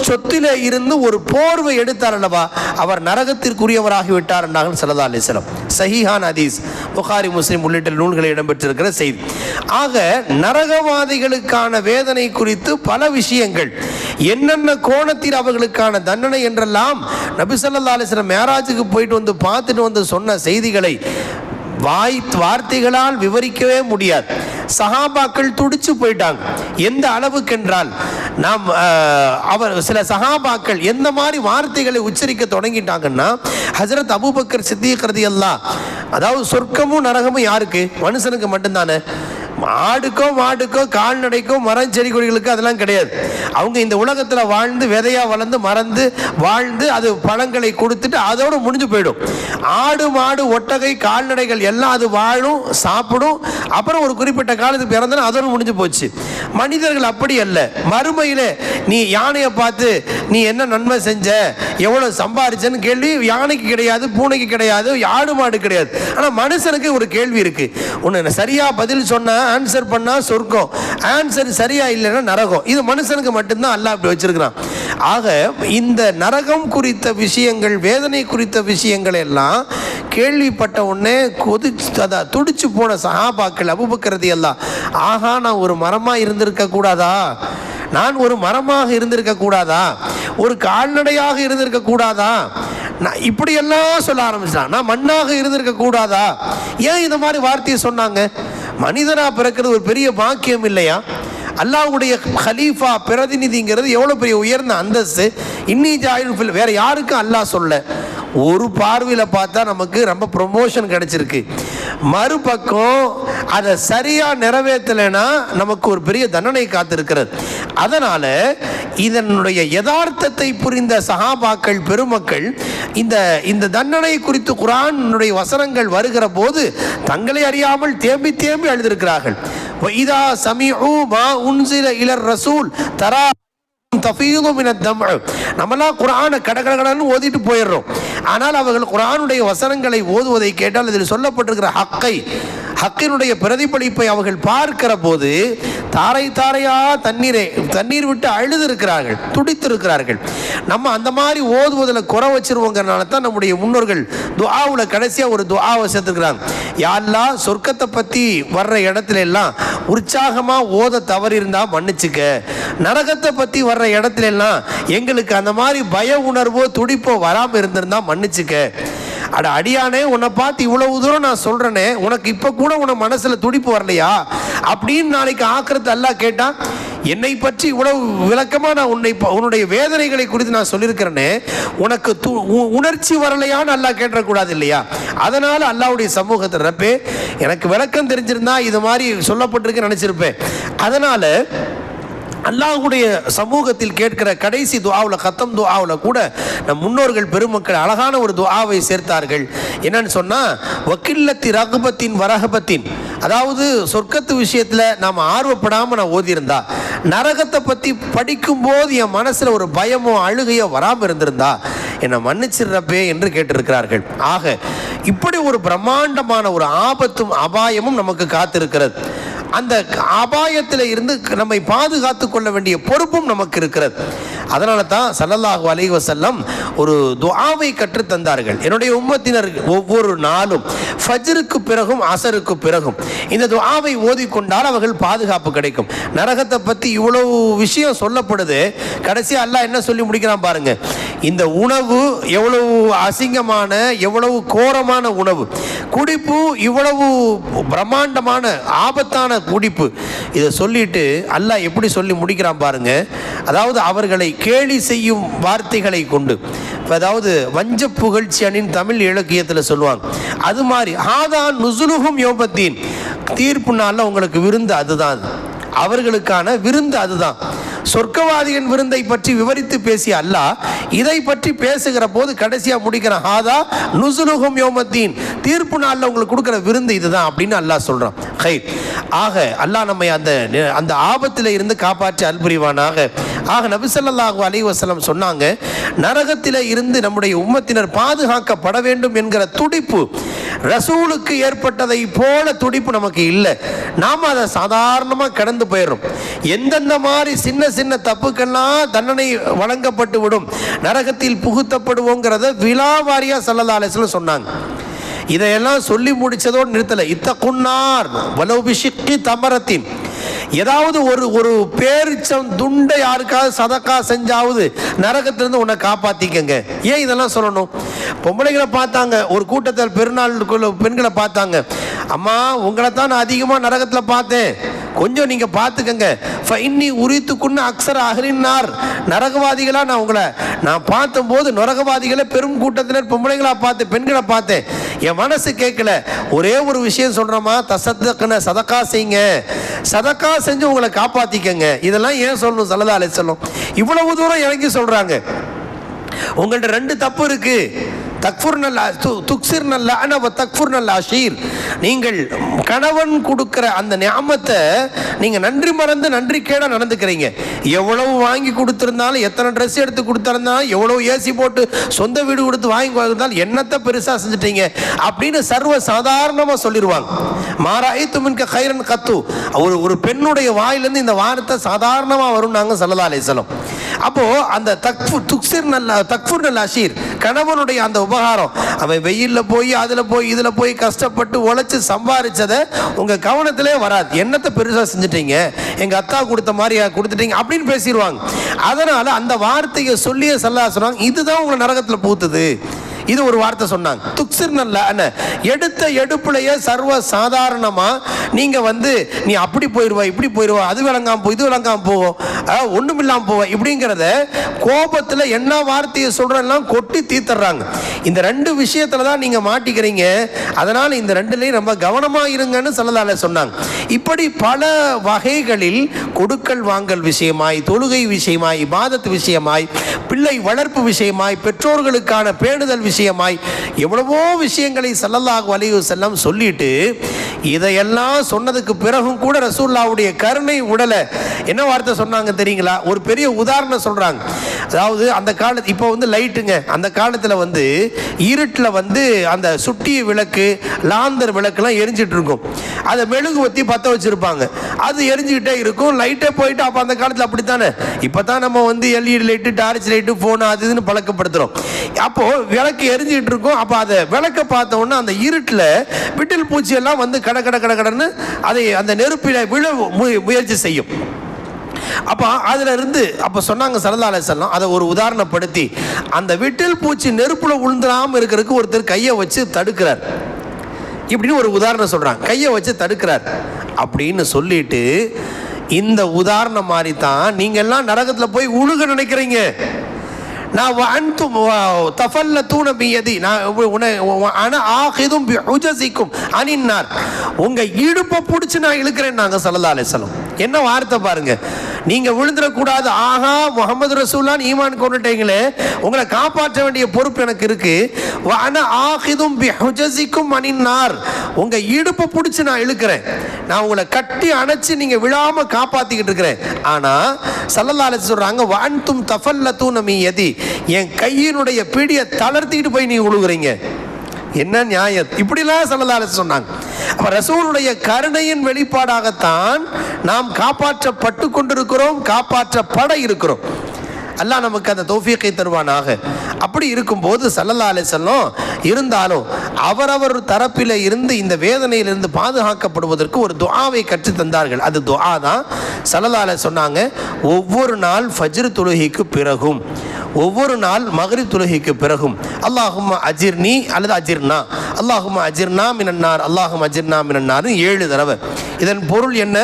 சொத்தில இருந்து ஒரு போர்வை எடுத்தார் அல்லவா, அவர் நரகத்திற்குரியவராகிவிட்டார் என்றார்கள் ஸல்லல்லாஹு அலைஹி வஸல்லம். சஹீஹான் ஹதீஸ், புகாரி முஸ்லிம் உள்ளிட்ட நூல்களில் இடம்பெற்றிருக்கிற செய்தி. ஆக நரகவாதிகளுக்கான வேதனை குறித்து பல விஷயங்கள், என்னென்ன கோணத்தில் அவர்களுக்கான தண்டனை என்றெல்லாம் நபி ஸல்லல்லாஹு அலைஹி வஸல்லம் மேராஜுக்கு போயிட்டு வந்து பார்த்துட்டு வந்து சொன்ன செய்திகளை வார்த்தைகளால் விவரிக்கவே முடியாது. சஹாபாக்கள் துடிச்சு போயிட்டாங்க. எந்த அளவுக்கு என்றால், நாம் அவர் சில சஹாபாக்கள் எந்த மாதிரி வார்த்தைகளை உச்சரிக்க தொடங்கிட்டாங்கன்னா, ஹஜ்ரத் அபூபக்கர் சித்திக் ரலியல்லாஹு, அதாவது சொர்க்கமும் நரகமும் யாருக்கு? மனுஷனுக்கு மட்டும்தானே. ஆடுக்கோ மாடுக்கோ கால்நடைக்கோ மரம் செடி கொடிகளுக்கு அதெல்லாம் கிடையாது. அவங்க இந்த உலகத்தில் வாழ்ந்து விதையா வளர்ந்து மறந்து வாழ்ந்து அது பழங்களை கொடுத்துட்டு அதோடு முடிஞ்சு போயிடும். ஆடு மாடு ஒட்டகை கால்நடைகள் எல்லாம் அது வாழும் சாப்பிடும், அப்புறம் ஒரு குறிப்பிட்ட காலத்துக்கு பிறந்தனா அதோடு முடிஞ்சு போச்சு. மனிதர்கள் அப்படி அல்ல. மறுமையில் நீ யானையை பார்த்து நீ என்ன நன்மை செஞ்ச, எவ்வளோ சம்பாரிச்சன்னு கேள்வி யானைக்கு கிடையாது, பூனைக்கு கிடையாது, ஆடு மாடு கிடையாது. ஆனால் மனுஷனுக்கு ஒரு கேள்வி இருக்கு. ஒன்று சரியா பதில் சொன்ன ஆன்சர் பண்ணா சொர்க்கம், ஆன்சர் சரியா இல்லைன்னா நரகம். இது மனுஷனுக்கு மட்டும்தான் அல்லாஹ் அப்படி வச்சிருக்கிறான். ஆக இந்த நரகம் குறித்த விஷயங்கள், வேதனை குறித்த விஷயங்கள் எல்லாம் கேள்விப்பட்ட உடனே துடிச்சு போன சஹாபாக்கள் அபூபக்கர் ரலியல்லாஹு, ஆஹா நான் ஒரு மரமா இருந்திருக்க கூடாதா, நான் ஒரு மரமாக இருந்திருக்க கூடாதா, ஒரு கால்நடையாக இருந்திருக்க கூடாதா, நான் இப்படியெல்லாம் சொல்ல ஆரம்பிச்சான், நான் மண்ணாக இருந்திருக்க கூடாதா. ஏன் இந்த மாதிரி வார்த்தையை சொன்னாங்க? மனிதனா பிறக்கிறது ஒரு பெரிய பாக்கியம் இல்லையா? அல்லாஹ்வுடைய ஹலீஃபா பிரதிநிதிங்கிறது எவ்வளோ பெரிய உயர்ந்த அந்தஸ்து. இன்னி ஜாயில் வேற யாருக்கும் அல்லாஹ் சொல்ல. ஒரு பார்வையில் பார்த்தா நமக்கு ரொம்ப ப்ரொமோஷன் கிடைச்சிருக்கு. மறுபக்கம் அதை சரியாக நிறைவேற்றலைன்னா நமக்கு ஒரு பெரிய தண்டனை காத்திருக்கிறது. அதனால் இதனுடைய யதார்த்தத்தை புரிந்த சஹாபாக்கள் பெருமக்கள் இந்த தண்டனை குறித்து குர்ஆனுடைய வசனங்கள் வருகிற போது தங்களை அறியாமல் தேம்பி தேம்பி அழுதிருக்கிறார்கள். இதா சமிஉ மா உன்சில இலர் ரசூல் தரா நம்மளாம் குர்ஆனை கடகடன்னு ஓதிட்டு போயிடுறோம். ஆனால் அவர்கள் குர்ஆனுடைய வசனங்களை ஓதுவதை கேட்டால் இதில் சொல்லப்பட்டிருக்கிற ஹக்கினுடைய பிரதிபலிப்பை அவர்கள் பார்க்கிற போது தாரை தாரையா தண்ணீர் விட்டு அழுதிருக்கிறார்கள், துடித்திருக்கிறார்கள். நம்ம அந்த மாதிரி ஓதுவதில் குறை வச்சிருவோங்கிறனால தான் நம்முடைய முன்னோர்கள் துஆவுல கடைசியாக ஒரு துஆவை சேர்த்துக்கிறாங்க. யா அல்லாஹ், சொர்க்கத்தை பற்றி வர்ற இடத்துல எல்லாம் உற்சாகமாக ஓத தவறி இருந்தால் மன்னிச்சுக்க, நரகத்தை பற்றி வர்ற இடத்துல எல்லாம் எங்களுக்கு அந்த மாதிரி பய உணர்வோ துடிப்போ வராமல் இருந்திருந்தா மன்னிச்சுக்க. அட அடியானே, உன்னை பார்த்து இவ்வளவு தூரம் நான் சொல்றேனே, உனக்கு இப்ப கூட உன மனசுல துடிப்பு வரலையா அப்படின்னு நாளைக்கு ஆக்கிரத்து அல்லாஹ் கேட்டா, என்னை பற்றி இவ்வளவு விளக்கமா நான் உன்னுடைய வேதனைகளை குறித்து நான் சொல்லியிருக்கிறேனே, உனக்கு உணர்ச்சி வரலையான்னு அல்லாஹ் கேட்டக்கூடாது இல்லையா? அதனால அல்லாஹ்வுடைய சமூகத்தில் ரப்பே, எனக்கு விளக்கம் தெரிஞ்சிருந்தா இது மாதிரி சொல்லப்பட்டிருக்கு நினைச்சிருப்பேன். அதனால அல்லாஹ்வுடைய சமூகத்தில் கேட்கிற கடைசி துஆவுல, கத்தம் துஆவுல கூட நம் முன்னோர்கள் பெருமக்கள் அழகான ஒரு துஆவை சேர்த்தார்கள். என்னன்னு சொன்னா, வக்கில்லத்தி ரகுபத்தின் வரஹபத்தின், அதாவது சொர்க்கத்து விஷயத்தில் நாம் ஆர்வப்படாமல் நான் ஓதியிருந்தா, நரகத்தை பற்றி படிக்கும்போது என் மனசில் ஒரு பயமோ அழுகையோ வராமல் இருந்திருந்தா என்னை மன்னிச்சிடுறப்பே என்று கேட்டிருக்கிறார்கள். ஆக இப்படி ஒரு பிரம்மாண்டமான ஒரு ஆபத்தும் அபாயமும் நமக்கு காத்திருக்கிறது. அந்த அபாயத்தில் இருந்து நம்மை பாதுகாத்து கொள்ள வேண்டிய பொறுப்பும் நமக்கு இருக்கிறது. அதனால தான் ஸல்லல்லாஹு அலைஹி வஸல்லம் ஒரு துஆவை கற்றுத் தந்தார்கள். என்னுடைய உம்மத்தினர் ஒவ்வொரு நாளும் ஃபஜ்ருக்கு பிறகும் அசருக்கு பிறகும் இந்த துஆவை ஓதிக்கொண்டால் அவர்கள் பாதுகாப்பு கிடைக்கும். நரகத்தை பற்றி இவ்வளவு விஷயம் சொல்லப்படுது, கடைசி அல்லாஹ் என்ன சொல்லி முடிக்கிறான் பாருங்க. இந்த உணவு எவ்வளவு அசிங்கமான, எவ்வளவு கோரமான உணவு, குடிப்பு இவ்வளவு பிரம்மாண்டமான ஆபத்தான குடிப்பு, இதை சொல்லிட்டு அல்லாஹ் எப்படி சொல்லி முடிக்கிறான் பாருங்க. அதாவது அவர்களை கேலி செய்யும் வார்த்தைகளை கொண்டு, அதாவது வஞ்ச புகழ்ச்சி அணின் தமிழ் இலக்கியத்தில் சொல்லுவாங்க, அது மாதிரி ஆதான் நுசுலுகும் யோபத்தீன், தீர்ப்பு நாளில் உங்களுக்கு விருந்து அதுதான், அவர்களுக்கான விருந்து அதுதான். சொர்க்கவாதியின் விருந்தை பற்றி விவரித்து பேசிய அல்லாஹ் இதை பற்றி பேசுகிற போது கடைசியா முடிக்கிறான், ஹாதா நுசுலுகும் யௌமத்தீன், தீர்ப்பு நாளில் உங்களுக்கு கொடுக்குற விருந்து இதுதான் அப்படின்னு அல்லாஹ் சொல்றான். ஹைர், ஆக அல்லாஹ் நம்மை அந்த ஆபத்தில் இருந்து காப்பாற்றி அல்புரிவானாக. ஆக நபி ஸல்லல்லாஹு அலைஹி வஸல்லம் சொன்னாங்க, நரகத்தில் இருந்து நம்முடைய உம்மத்தினர் பாதுகாக்கப்பட வேண்டும் என்கிற துடிப்பு ரசூலுக்கு ஏற்பட்டதை போல துடிப்பு நமக்கு இல்லை. நாம் அதை சாதாரணமாக கடந்து போயிடுறோம். எந்தெந்த மாதிரி சின்ன சின்ன தப்புக்கெல்லாம் தண்டனை வழங்கப்பட்டு விடும், நரகத்தில் புகுத்தப்படுவோங்கிறத விலாவாரியா ஸல்லல்லாஹு அலைஹி வஸல்லம் சொன்னாங்க. இதையெல்லாம் சொல்லி முடிச்சதோடு நிறுத்தலை. இத்தகுன்னார் வலவ் பிஷிக்கி தமரத்தின், ஏதாவது ஒரு பேரிச்சம் துண்டை யாருக்காவது சதக்கா செஞ்சாவது நரகத்திலிருந்து உன்னை காப்பாத்திக்கங்க. ஏன் இதெல்லாம் சொல்லணும்? பொம்பளைகளை பார்த்தாங்க, ஒரு கூட்டத்தில் பெருநாளுக்குள்ள பெண்களை பார்த்தாங்க. அம்மா, உங்களை தான் நான் அதிகமாக நரகத்தில் பார்த்தேன், கொஞ்சம் நீங்க பார்த்துக்கங்க. ஃபைன்னி உரித்துக்குன்னு அக்ஸர அஹ்லின்னார், நரகவாதிகளாக நான் பார்த்தபோது நரகவாதிகளை பெரும் கூட்டத்தினர் பொம்பளைகளாக பார்த்தேன், பெண்களை பார்த்தேன். என் மனசு கேட்கல. ஒரே ஒரு விஷயம் சொல்றோமா, தசத்தக்கன சதக்கா செய்யுங்க, சதக்கா செஞ்சு உங்களை காப்பாத்திக்கங்க. இதெல்லாம் ஏன் சொல்லணும்? ஸல்லல்லாஹு அலைஹி வஸல்லம் இவ்வளவு தூரம் இறங்கி சொல்றாங்க. உங்கள்ட்ட ரெண்டு தப்பு இருக்கு. நீங்கள் கணவன் கொடுக்கிற அந்த நியாமத்தை நீங்க நன்றி மறந்து நன்றி கேட நடந்துக்கிறீங்க. எவ்வளவு வாங்கி கொடுத்திருந்தாலும், எத்தனை ட்ரெஸ் எடுத்து கொடுத்திருந்தாலும், எவ்வளவு ஏசி போட்டு சொந்த வீடு கொடுத்து வாங்கி கொடுத்தாலும் என்னத்தை பெருசா செஞ்சுட்டீங்க அப்படின்னு சர்வ சாதாரணமா சொல்லிடுவாங்க. மாராயித்து மின்க கைரன் கத்து, ஒரு பெண்ணுடைய வாயிலிருந்து இந்த வார்த்தை சாதாரணமா வரும் நாங்க ஸல்லல்லாஹு அலைஹி வஸல்லம். அப்போ அந்த தக்ஃபுர் நல் அஷீர், கணவனுடைய அந்த உபகாரம், அவன் வெயில்ல போய் அதுல போய் இதுல போய் கஷ்டப்பட்டு உழைச்சு சம்பாதிச்சதை உங்க கவனத்திலே வராது. என்னத்தை பெருசா செஞ்சுட்டீங்க, எங்க அத்தா கொடுத்த மாதிரி கொடுத்துட்டீங்க அப்படின்னு பேசிடுவாங்க. அதனால அந்த வார்த்தையை சொல்லியே ஸல்லல்லாஹு சொன்னாங்க, இதுதான் உங்களை நரகத்துல பூத்துது. இது ஒரு வார்த்தை சொன்னாங்க. துக்சிர் நல்ல எடுத்த எடுப்புலையே சர்வ சாதாரணமா நீங்க நீ அப்படி போயிடுவா, இப்படி போயிடுவா, அது விளங்காம போ, இது விளங்காம போவோம், ஒண்ணும் இல்லாம போவ இப்படிங்கிறத கோபத்துல என்ன வார்த்தையை சொல்றெல்லாம் கொட்டி தீர்த்துறாங்க. இந்த ரெண்டு விஷயத்துல தான் நீங்க மாட்டிக்கிறீங்க. அதனால இந்த ரெண்டுலையும் ரொம்ப கவனமா இருங்கன்னு ஸல்லல்லாஹு அலைஹி சொன்னாங்க. இப்படி பல வகைகளில் கொடுக்கல் வாங்கல் விஷயமாய், தொழுகை விஷயமாய், இபாதத் விஷயமாய், பிள்ளை வளர்ப்பு விஷயமாய், பெற்றோர்களுக்கான பேணுதல் விஷயமாய் எவ்வளவோ விஷயங்களை ஸல்லல்லாஹு அலைஹி வஸல்லம் சொல்லிட்டு, இதையெல்லாம் சொன்னதுக்கு பிறகும் கூட ரசூலுல்லாஹ்வுடைய கருணை உடலை என்ன வார்த்தை சொன்னாங்க தெரியுங்களா? ஒரு பெரிய உதாரணம் சொல்றாங்க. அதாவது அந்த காலத்து இப்போ லைட்டுங்க, அந்த காலத்தில் இருட்டில் அந்த சுட்டிய விளக்கு, லாந்தர் விளக்குலாம் எரிஞ்சிட்டு இருக்கும். அதை மெழுகு வத்தி பற்ற வச்சிருப்பாங்க, அது எரிஞ்சுக்கிட்டே இருக்கும், லைட்டே போயிட்டு. அப்போ அந்த காலத்தில் அப்படித்தானே. இப்போ தான் நம்ம LED light, torch light, phone அது இதுன்னு பழக்கப்படுத்துகிறோம். அப்போ விளக்கு எரிஞ்சுக்கிட்டு இருக்கும். அப்போ அதை விளக்க பார்த்த உடனே அந்த இருட்டில் விட்டில் பூச்சி எல்லாம் கடன்னு அதை அந்த நெருப்பில் விழ முயற்சி செய்யும். அப்போ அதுல இருந்து அப்போ சொன்னாங்க ஸல்லல்லாஹு அலைஹி வஸல்லம், அதை ஒரு உதாரணப்படுத்தி, அந்த விட்டில் பூச்சி நெருப்புல விழுந்துடாம இருக்கிறதுக்கு ஒருத்தர் கையை வச்சு தடுக்கிறார் இப்படின்னு ஒரு உதாரணம் சொல்றாங்க. கையை வச்சு தடுக்கிறார் அப்படின்னு சொல்லிட்டு, இந்த உதாரணம் மாதிரி தான் நீங்க எல்லாம் நரகத்துல போய் உழுக நினைக்கிறீங்க. நான் உங்க இடுப்பை பிடிச்சு நான் இழுக்கிறேன் நாங்க ஸல்லல்லாஹு அலைஹி வஸல்லம். என்ன வார்த்தை பாருங்க. நீங்க விழுந்துடக்கூடாது, ஆஹா முஹம்மது ரசூலுல்லாஹ் ஈமான் கொண்டுட்டீங்களே, உங்களை காப்பாற்ற வேண்டிய பொறுப்பு எனக்கு இருக்கு. உங்க இடுப்பை பிடிச்சு நான் இழுக்கிறேன், நான் உங்களை கட்டி அணைச்சு நீங்க விழாம காப்பாத்திக்கிட்டு இருக்கிறேன். ஆனா ஸல்லல்லாஹு அலைஹி சொல்றாங்க, வஅன்தும் தஃபல்லதூன மின் யதி, என் கையினுடைய பிடியை தளர்த்திக்கிட்டு போய் நீ உழுகுறீங்க. என்ன நியாயம்? இப்படிலாம் ஸல்லல்லாஹு அலைஹி சொன்னாங்க. அப்ப ரசூலுடைய கருணையின் வெளிப்பாடாகத்தான் நாம் காப்பாற்றப்பட்டு கொண்டிருக்கிறோம், காப்பாற்றப்பட இருக்கிறோம். அல்லாஹ் நமக்கு அந்த தௌஃபீக்கை தருவானாக. அப்படி இருக்கும்போது ஸல்லல்லாஹு அலைஹி வஸல்லம் இருந்தாலும் அவரவர் தரப்பில் இருந்து இந்த வேதனையிலிருந்து பாதுகாக்கப்படுவதற்கு ஒரு துஆவை கற்றுத் தந்தார்கள். அது துஆ தான். ஸல்லல்லாஹு அலைஹி சொன்னாங்க, ஒவ்வொரு நாள் ஃபஜ்ர் தொழுகைக்கு பிறகும், ஒவ்வொரு நாள் மக்ரிப் தொழுகைக்கு பிறகும், அல்லாஹும்ம அஜிர்னி அல்லது அஜிர்னா, அல்லாஹும்ம அஜிர்னா மினன்னார், அல்லாஹும்ம அஜிர்னா மினன்னார் 7 தடவை. இதன் பொருள் என்ன?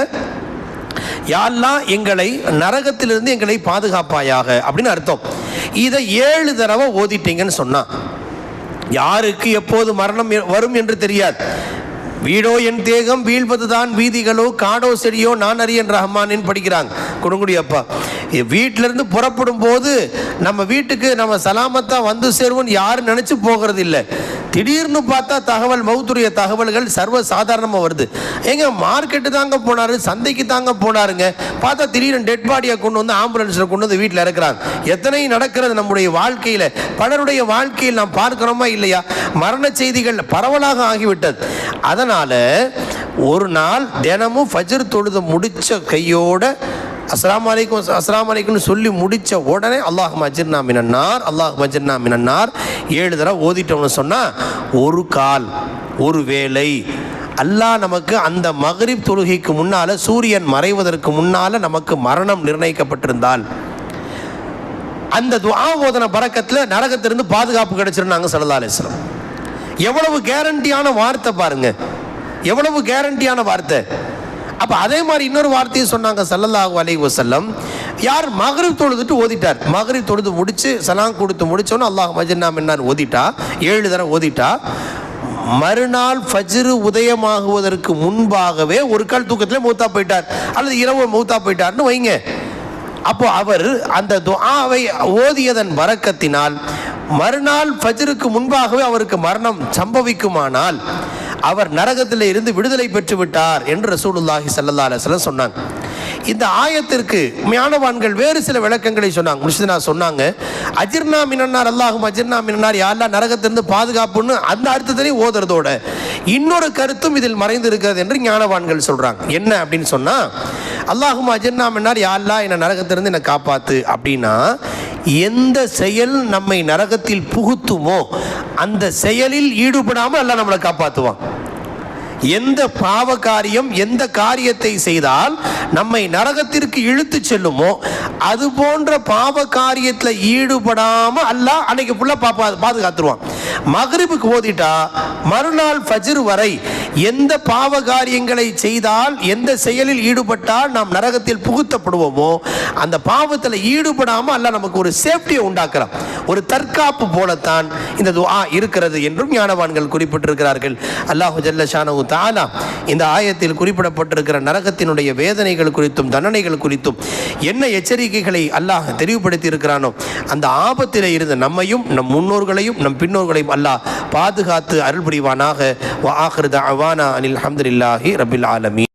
யா அல்லாஹ் எங்களை நரகத்திலிருந்து எங்களை பாதுகாப்பாயாக அப்படின்னு அர்த்தம். இதை 7 தடவை ஓதிட்டீங்கன்னு சொன்னா, யாருக்கு எப்போது மரணம் வரும் என்று தெரியாது. வீடோ என் தேகம் வீழ்வதுதான் வீதிகளோ, காடோ செடியோ நான் அறியன் ரஹ்மானின் படிக்கிறாங்க கொடுங்குடி அப்பா. வீட்டிலிருந்து புறப்படும் போது நம்ம வீட்டுக்கு நம்ம சலாமத்தா வந்து சேருவோம் யாரும் நினைச்சு போகிறது இல்லை. திடீர்னு பார்த்தா தகவல் மௌத்துடைய தகவல்கள் சர்வ சாதாரணமாக வருது. எங்க மார்க்கெட்டு தாங்க போனார், சந்தைக்கு தாங்க போனாருங்க, பார்த்தா திடீர்னு டெட் பாடியை கொண்டு வந்து ஆம்புலன்ஸில் கொண்டு வந்து வீட்டில் இறக்குறாங்க. எத்தனை நடக்கிறது நம்முடைய வாழ்க்கையில், பலருடைய வாழ்க்கையில் நாம் பார்க்கிறோமா இல்லையா? மரண செய்திகள் பரவலாக ஆகிவிட்டது. அதனால் ஒரு நாள் தினமும் ஃபஜ்ர் தொழுது முடித்த கையோட அஸ்ஸலாமு அலைக்கும் அஸ்ஸலாமு அலைக்கும்னு சொல்லி முடித்த உடனே அல்லாஹும்ம அஜிர்னா மினன்னார், அல்லாஹும்ம அஜிர்னா மினன்னார் 7 தடவை ஓதிட்டோம்னு சொன்னால் ஒரு கால் ஒரு வேளை அல்லாஹ் நமக்கு அந்த மக்ரிப் தொழுகைக்கு முன்னால், சூரியன் மறைவதற்கு முன்னால் நமக்கு மரணம் நிர்ணயிக்கப்பட்டிருந்தால் அந்த துஆ ஓதன பரக்கத்தில் நரகத்திலிருந்து பாதுகாப்பு கிடைச்சிருந்தாங்க ஸல்லல்லாஹு அலைஹி வஸல்லம். எவ்வளவு கேரண்டியான வார்த்தை பாருங்க, எவ்வளவு கேரண்டியான வார்த்தை. அப்போ அதே மாதிரி இன்னொரு வார்த்தையை சொன்னாங்க ஸல்லல்லாஹு அலைஹி வஸல்லம். யார் மக்ரிப் தொழுதுட்டு ஓதிட்டார், மக்ரிப் தொழுது முடிச்சு சலாம் கொடுத்து முடிச்சோன்னு அல்லாஹும்ம அஜிர்னா மினன்னார் ஓதிட்டா, 7 தடவை ஓதிட்டா, மறுநாள் ஃபஜ்ர் உதயமாகுவதற்கு முன்பாகவே ஒரு கால் தூக்கத்திலே மௌத்தா போயிட்டார் அல்லது இரவு மௌத்தா போயிட்டார்னு வைங்க. அப்போ அவர் அந்த துஆவை ஓதியதன் பரக்கத்தினால் மறுநாள் ஃபஜ்ருக்கு முன்பாகவே அவருக்கு மரணம் சம்பவிக்குமானால் அவர் நரகத்தில் இருந்து விடுதலை பெற்று விட்டார் என்று ரசூலுல்லாஹி ஸல்லல்லாஹு அலைஹி வஸல்லம் சொன்னாங்க. இந்த ஆயத்திற்கு ஞானவான்கள் வேறு சில விளக்கங்களை சொன்னாங்க. முர்ஷிதனா சொன்னாங்க, அஜிர்னா மினன்னார், அல்லாஹும் அஜிர்னா மினன்னார், யா அல்லாஹ் நரகத்திலிருந்து பாதுகாப்புன்னு அந்த அர்த்தத்திலையும் ஓதுறதோட இன்னொரு கருத்தும் இதில் மறைந்து இருக்கிறது என்று ஞானவான்கள் சொல்றாங்க. என்ன அப்படின்னு சொன்னா, அல்லாஹும் அஜிர்னா மினன்னார், யா அல்லாஹ் என்னை நரகத்திலிருந்து என்னை காப்பாத்து அப்படின்னா, எந்த செயல் நம்மை நரகத்தில் புகுத்துமோ அந்த செயலில் ஈடுபடாமல் அல்லாஹ் நம்மளை காப்பாற்றுவான். எந்த பாவ காரியம், எந்த காரியத்தை செய்தால் நம்மை நரகத்திற்கு இழுத்து செல்லுமோ அது போன்ற பாவ காரியத்தில் ஈடுபடாம அல்லாஹ் அன்னைக்கு ஃபுல்லா பாதுகாத்துருவான். மக்ரிபுக்கு ஓதிட்டா மறுநாள் ஃபஜ்ர் வரை எந்த பாவ காரியங்களை செய்தால், எந்த செயலில் ஈடுபட்டால் நாம் நரகத்தில் புகுத்தப்படுவோமோ அந்த பாவத்தில் ஈடுபடாமல் அல்லாஹ் நமக்கு ஒரு சேஃப்டியை உண்டாக்குறான். ஒரு தற்காப்பு போலத்தான் இந்த துஆ இருக்கிறது என்றும் ஞானவான்கள் குறிப்பிட்டிருக்கிறார்கள். அல்லாஹு ஜல்ல ஷானஹு தஆலா இந்த ஆயத்தில் குறிப்பிடப்பட்டிருக்கிற நரகத்தினுடைய வேதனைகள் குறித்தும் தண்டனைகள் குறித்தும் என்ன எச்சரிக்கைகளை அல்லாஹ் தெரிவுபடுத்தி இருக்கிறானோ அந்த ஆபத்தில் இருந்து நம்மையும் நம் முன்னோர்களையும் நம் பின்னோர்களையும் அல்லாஹ் பாதுகாத்து அருள் புரிவானாக. வ ஆகிரு தஅவானா அனில் ஹம்துலில்லாஹி ரப்பில் ஆலமீன்.